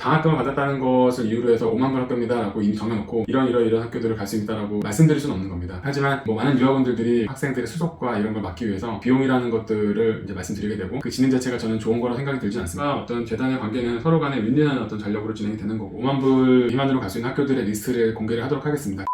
장학금을 받았다는 것을 이유로 해서 5만 불 학교입니다 라고 이미 정해놓고 이런 학교들을 갈 수 있다라고 말씀드릴 수는 없는 겁니다. 하지만 많은 유학원들이 학생들의 수속과 이런 걸 막기 위해서 비용이라는 것들을 이제 말씀드리게 되고, 그 진행 자체가 저는 좋은 거라 생각이 들지 않습니다. 어떤 재단의 관계는 서로 간에 윈윈한 어떤 전략으로 진행이 되는 거고, 5만 불 미만으로 갈 수 있는 학교들의 리스트를 공개를 하도록 하겠습니다.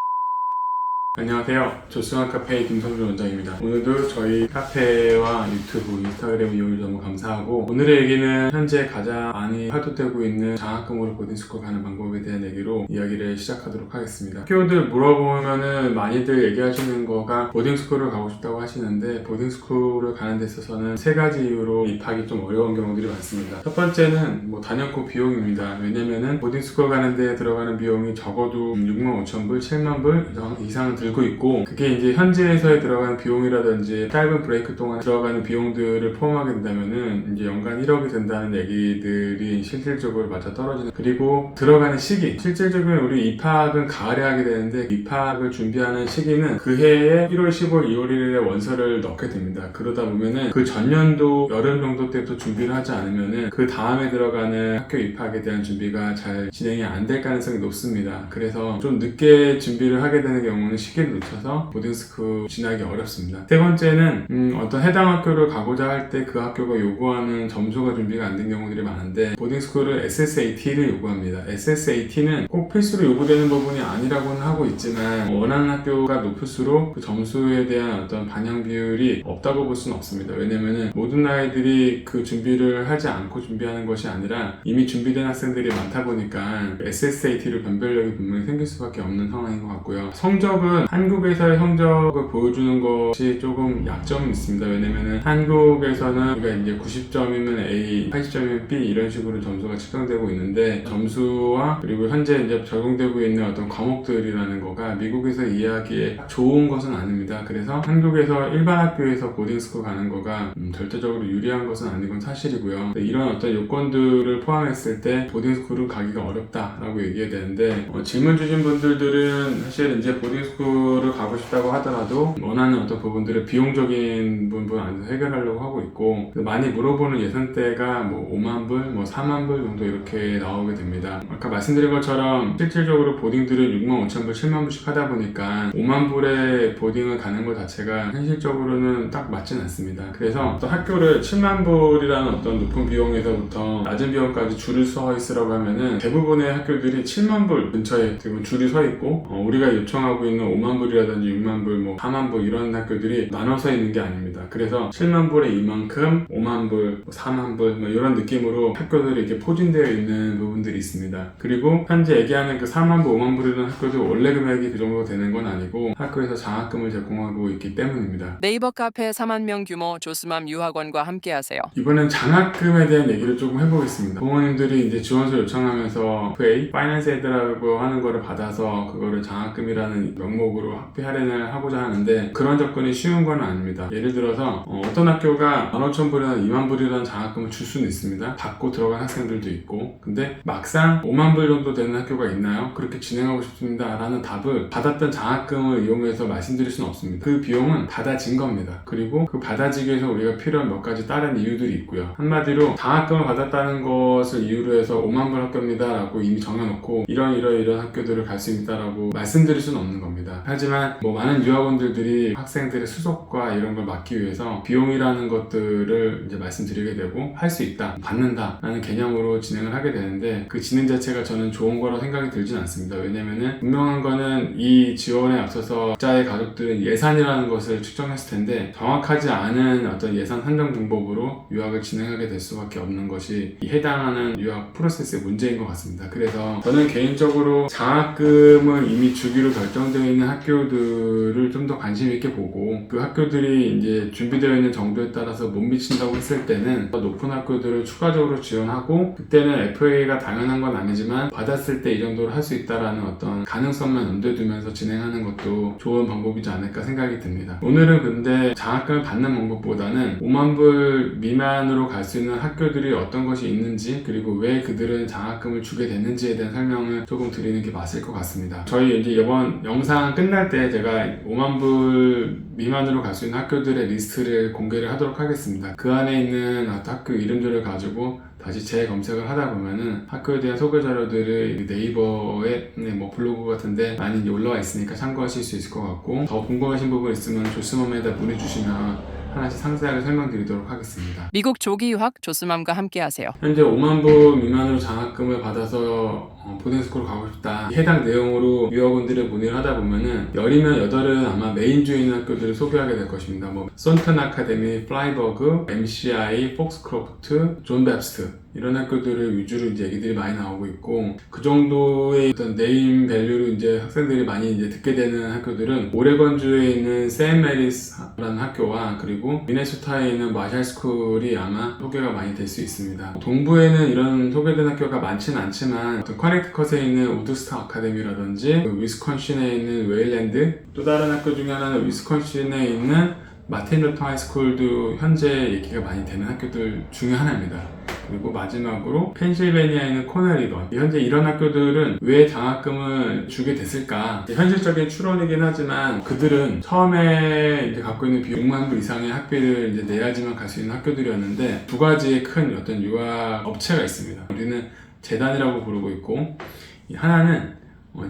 안녕하세요. 조승환 카페의 김성준 원장입니다. 오늘도 저희 카페와 유튜브, 인스타그램 이용해 주셔서 너무 감사하고, 오늘의 얘기는 현재 가장 많이 활동되고 있는 장학금으로 보딩스쿨 가는 방법에 대한 얘기로 이야기를 시작하도록 하겠습니다. 학교들 물어보면은 많이들 얘기하시는 거가 보딩스쿨을 가고 싶다고 하시는데, 보딩스쿨을 가는 데 있어서는 세 가지 이유로 입학이 좀 어려운 경우들이 많습니다. 첫 번째는 단연코 비용입니다. 왜냐면은 보딩스쿨 가는 데 들어가는 비용이 적어도 65,000불, 7만 불 이상은 들고 있고, 그게 이제 현지에서의 들어가는 비용이라든지 짧은 브레이크 동안 들어가는 비용들을 포함하게 된다면은 이제 연간 1억이 된다는 얘기들이 실질적으로 맞아 떨어지는. 그리고 들어가는 시기, 실질적으로 우리 입학은 가을에 하게 되는데, 입학을 준비하는 시기는 그 해에 1월 15일, 2월 1일에 원서를 넣게 됩니다. 그러다 보면은 그 전년도 여름 정도 때부터 준비를 하지 않으면은 그 다음에 들어가는 학교 입학에 대한 준비가 잘 진행이 안 될 가능성이 높습니다. 그래서 좀 늦게 준비를 하게 되는 경우는 시기를 놓쳐서 보딩스쿨 진학이 어렵습니다. 세 번째는 어떤 해당 학교를 가고자 할 때 그 학교가 요구하는 점수가 준비가 안 된 경우들이 많은데, 보딩스쿨은 SSAT를 요구합니다. SSAT는 꼭 필수로 요구되는 부분이 아니라고는 하고 있지만, 원하는 학교가 높을수록 그 점수에 대한 어떤 반영 비율이 없다고 볼 수는 없습니다. 왜냐면은 모든 아이들이 그 준비를 하지 않고 준비하는 것이 아니라 이미 준비된 학생들이 많다 보니까 SSAT로 변별력이 분명히 생길 수밖에 없는 상황인 것 같고요. 성적은 한국에서의 성적을 보여주는 것이 조금 약점이 있습니다. 왜냐면은 한국에서는 우리가 이제 90점이면 A, 80점이면 B 이런 식으로 점수가 측정되고 있는데, 점수와 그리고 현재 이제 적용되고 있는 어떤 과목들이라는 거가 미국에서 이해하기에 좋은 것은 아닙니다. 그래서 한국에서 일반 학교에서 보딩스쿨 가는 거가 절대적으로 유리한 것은 아닌 건 사실이고요. 이런 어떤 요건들을 포함했을 때 보딩스쿨은 가기가 어렵다라고 얘기해야 되는데, 질문 주신 분들은 사실 이제 보딩스쿨을 가고 싶다고 하더라도 원하는 어떤 부분들을 비용적인 부분 안에서 해결하려고 하고 있고, 많이 물어보는 예산대가 5만 불, 4만 불 정도 이렇게 나오게 됩니다. 아까 말씀드린 것처럼 실질적으로 보딩들을 6만 5천 불, 7만 불씩 하다 보니까 5만 불의 보딩을 가는 것 자체가 현실적으로는 딱 맞진 않습니다. 그래서 어떤 학교를 7만 불이라는 어떤 높은 비용에서부터 낮은 비용까지 줄을 서 있으라고 하면은 대부분의 학교들이 7만 불 근처에 지금 줄이 서 있고, 우리가 요청하고 있는 5만 불이라든지 6만 불, 4만 불 이런 학교들이 나눠서 있는 게 아닙니다. 그래서 7만 불에 이만큼, 5만 불, 4만 불 이런 느낌으로 학교들이 이렇게 포진되어 있는 부분들이 있습니다. 그리고 현재 얘기하는 그 4만 불, 5만 불이라는 학교도 원래 금액이 그 정도 되는 건 아니고 학교에서 장학금을 제공하고 있기 때문입니다. 네이버 카페 4만 명 규모 조스맘 유학원과 함께하세요. 이번엔 장학금에 대한 얘기를 조금 해보겠습니다. 부모님들이 이제 지원서 요청하면서 FA, 파이낸스 에드라고 하는 거를 받아서 그거를 장학금이라는 명목으로 학비 할인을 하고자 하는데, 그런 접근이 쉬운 건 아닙니다. 예를 들어서 어떤 학교가 15,000불이나 2만 불이라는 장학금을 줄 수는 있습니다. 받고 들어간 학생들도 있고, 근데 막상 5만 불 정도 되는 학교가 있나요? 그렇게 진행하고 싶습니다 라는 답을 받았던 장학금을 이용해서 말씀드릴 수는 없습니다. 그 비용은 받아진 겁니다. 그리고 그 받아지기 위해서 우리가 필요한 몇 가지 다른 이유들이 있고요. 한마디로 장학금을 받았다는 것을 이유로 해서 5만 불 학교입니다 라고 이미 정해놓고 이런 학교들을 갈 수 있다라고 말씀드릴 수는 없는 겁니다. 하지만 많은 유학원들이 학생들의 수속과 이런 걸 막기 위해서 비용이라는 것들을 이제 말씀드리게 되고, 할 수 있다, 받는다 라는 개념으로 진행을 하게 되는데, 그 진행 자체가 저는 좋은 거라고 생각이 들진 않습니다. 왜냐면은 분명한 거는 이 지원에 앞서서 각자의 가족들은 예산이라는 것을 측정했을 텐데, 정확하지 않은 어떤 예산 산정 방법으로 유학을 진행하게 될 수밖에 없는 것이 이 해당하는 유학 프로세스의 문제인 것 같습니다. 그래서 저는 개인적으로 장학금을 이미 주기로 결정되어 있는 학교들을 좀 더 관심 있게 보고, 그 학교들이 이제 준비되어 있는 정도에 따라서 못 미친다고 했을 때는 더 높은 학교들을 추가적으로 지원하고, 그때는 FA가 당연한 건 아니지만 받았을 때 이 정도로 할 수 있다라는 어떤 가능성만 염두에 두면서 진행하는 것도 좋은 방법이지 않을까 생각이 듭니다. 오늘은 근데 장학금을 받는 방법보다는 5만 불 미만으로 갈 수 있는 학교들이 어떤 것이 있는지, 그리고 왜 그들은 장학금을 주게 됐는지에 대한 설명을 조금 드리는 게 맞을 것 같습니다. 저희 이제 이번 영상 끝날 때 제가 5만 불 미만으로 갈 수 있는 학교들의 리스트를 공개를 하도록 하겠습니다. 그 안에 있는 학교 이름들을 가지고 다시 재검색을 하다 보면은 학교에 대한 소개 자료들을 네이버에 뭐 블로그 같은데 많이 이제 올라와 있으니까 참고하실 수 있을 것 같고, 더 궁금하신 부분 있으면 조스맘에다 문의 주시면 하나씩 상세하게 설명드리도록 하겠습니다. 미국 조기 유학 조스맘과 함께하세요. 현재 5만 불 미만으로 장학금을 받아서 보딩스쿨 가고 싶다. 해당 내용으로 유학원들의 문의를 하다 보면은 10이면 8은 아마 메인주에 있는 학교들을 소개하게 될 것입니다. 뭐 손턴 아카데미, 플라이버그, MCI, 폭스크로프트, 존 뎁스트 이런 학교들을 위주로 이제 얘기들이 많이 나오고 있고, 그 정도의 어떤 네임 밸류로 이제 학생들이 많이 이제 듣게 되는 학교들은 오레건주에 있는 샌 메리스라는 학교와 그리고 미네소타에 있는 마샬스쿨이 아마 소개가 많이 될 수 있습니다. 동부에는 이런 소개된 학교가 많지는 않지만 어떤 커넥티컷에 있는 우드스타 아카데미라든지 위스콘신에 있는 웨일랜드, 또 다른 학교 중에 하나는 위스콘신에 있는 마틴 루터 하이스쿨도 현재 얘기가 많이 되는 학교들 중에 하나입니다. 그리고 마지막으로 펜실베니아에 있는 코넬이건, 현재 이런 학교들은 왜 장학금을 주게 됐을까? 현실적인 추론이긴 하지만 그들은 처음에 이제 갖고 있는 비용 6만 불 이상의 학비를 이제 내야지만 갈 수 있는 학교들이었는데, 두 가지의 큰 어떤 유학 업체가 있습니다. 우리는 재단이라고 부르고 있고, 하나는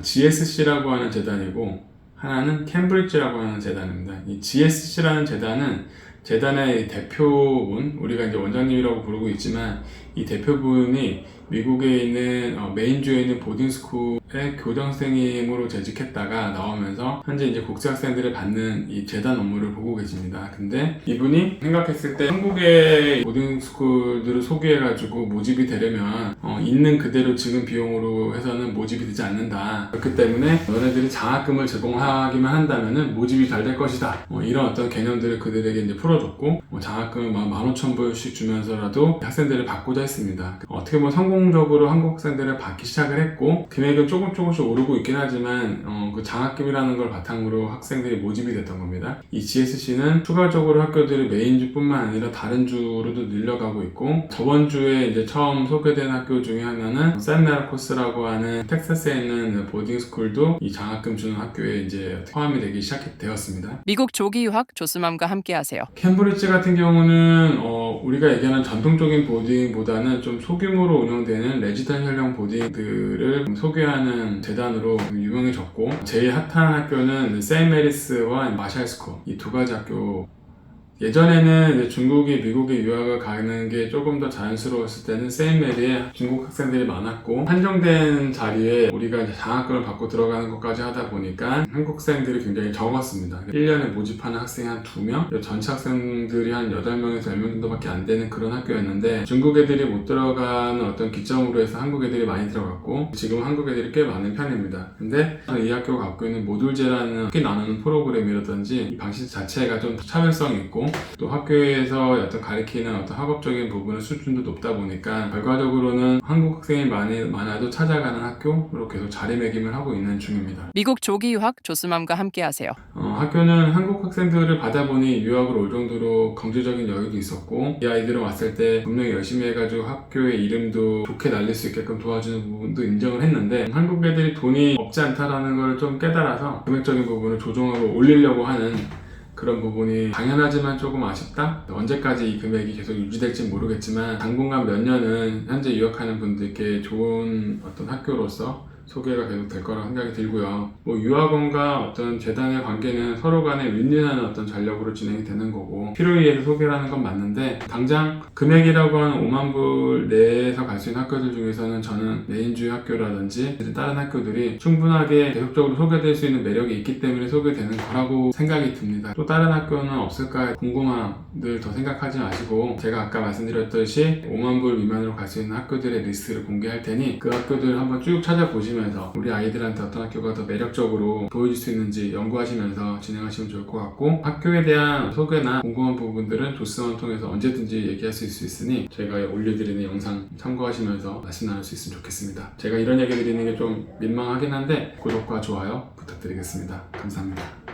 GSC라고 하는 재단이고 하나는 캠브리지라고 하는 재단입니다. 이 GSC라는 재단은 재단의 대표분, 우리가 이제 원장님이라고 부르고 있지만 이 대표분이 미국에 있는 메인주에 있는 보딩스쿨의 교장선생님으로 재직했다가 나오면서 현재 이제 국제학생들을 받는 이 재단 업무를 보고 계십니다. 근데 이분이 생각했을 때 한국의 보딩스쿨들을 소개해가지고 모집이 되려면 있는 그대로 지금 비용으로 해서는 모집이 되지 않는다. 그렇기 때문에 너네들이 장학금을 제공하기만 한다면은 모집이 잘 될 것이다. 이런 어떤 개념들을 그들에게 이제 풀어줬고, 장학금을 15,000불씩 주면서라도 학생들을 받고자 했습니다. 어떻게 보면 성공적으로 한국 학생들을 받기 시작을 했고, 금액은 조금씩 오르고 있긴 하지만 그 장학금이라는 걸 바탕으로 학생들이 모집이 됐던 겁니다. 이 GSC는 추가적으로 학교들이 메인주뿐만 아니라 다른 주로도 늘려가고 있고, 저번 주에 이제 처음 소개된 학교 중에 하나는 샌마르코스라고 하는 텍사스에 있는 보딩스쿨도 이 장학금 주는 학교에 이제 포함이 되기 시작되었습니다. 미국 조기 유학 조스맘과 함께하세요. 캠브리지 같은 경우는 우리가 얘기하는 전통적인 보딩보다는 좀 소규모로 운영되는 레지던셜형 보딩들을 소개하는 재단으로 유명해졌고, 제일 핫한 학교는 세인트 메리스와 마샬스쿨, 이 두 가지 학교. 예전에는 이제 중국이 미국에 유학을 가는 게 조금 더 자연스러웠을 때는 세인메리에 중국 학생들이 많았고, 한정된 자리에 우리가 이제 장학금을 받고 들어가는 것까지 하다 보니까 한국 학생들이 굉장히 적었습니다. 1년에 모집하는 학생이 한 2명, 전체 학생들이 한 8명에서 10명 정도밖에 안 되는 그런 학교였는데, 중국 애들이 못 들어가는 어떤 기점으로 해서 한국 애들이 많이 들어갔고, 지금 한국 애들이 꽤 많은 편입니다. 근데 이 학교가 갖고 있는 모듈제라는 학기 나누는 프로그램이라든지 이 방식 자체가 좀 차별성이 있고, 또 학교에서 어떤 가르치는 어떤 학업적인 부분의 수준도 높다 보니까 결과적으로는 한국 학생이 많아도 찾아가는 학교로 계속 자리매김을 하고 있는 중입니다. 미국 조기 유학 조스맘과 함께하세요. 학교는 한국 학생들을 받아보니 유학을 올 정도로 경제적인 여유도 있었고, 이 아이들은 왔을 때 분명히 열심히 해가지고 학교의 이름도 좋게 날릴 수 있게끔 도와주는 부분도 인정을 했는데, 한국 애들이 돈이 없지 않다라는 걸 좀 깨달아서 금액적인 부분을 조정하고 올리려고 하는 그런 부분이 당연하지만 조금 아쉽다? 언제까지 이 금액이 계속 유지될지 모르겠지만 당분간 몇 년은 현재 유학하는 분들께 좋은 어떤 학교로서 소개가 계속 될 거라고 생각이 들고요. 유학원과 어떤 재단의 관계는 서로 간에 윈윈하는 어떤 전략으로 진행이 되는 거고, 필요에 의해서 소개를 하는 건 맞는데, 당장 금액이라고 하는 5만 불 내에서 갈 수 있는 학교들 중에서는 저는 메인주의 학교라든지 다른 학교들이 충분하게 계속적으로 소개될 수 있는 매력이 있기 때문에 소개되는 거라고 생각이 듭니다. 또 다른 학교는 없을까 궁금함들 더 생각하지 마시고, 제가 아까 말씀드렸듯이 5만 불 미만으로 갈 수 있는 학교들의 리스트를 공개할 테니 그 학교들을 한번 쭉 찾아보시면 우리 아이들한테 어떤 학교가 더 매력적으로 보여줄 수 있는지 연구하시면서 진행하시면 좋을 것 같고, 학교에 대한 소개나 궁금한 부분들은 조스맘을 통해서 언제든지 얘기할 수 있으니 제가 올려드리는 영상 참고하시면서 말씀 나눌 수 있으면 좋겠습니다. 제가 이런 얘기 드리는 게 좀 민망하긴 한데 구독과 좋아요 부탁드리겠습니다. 감사합니다.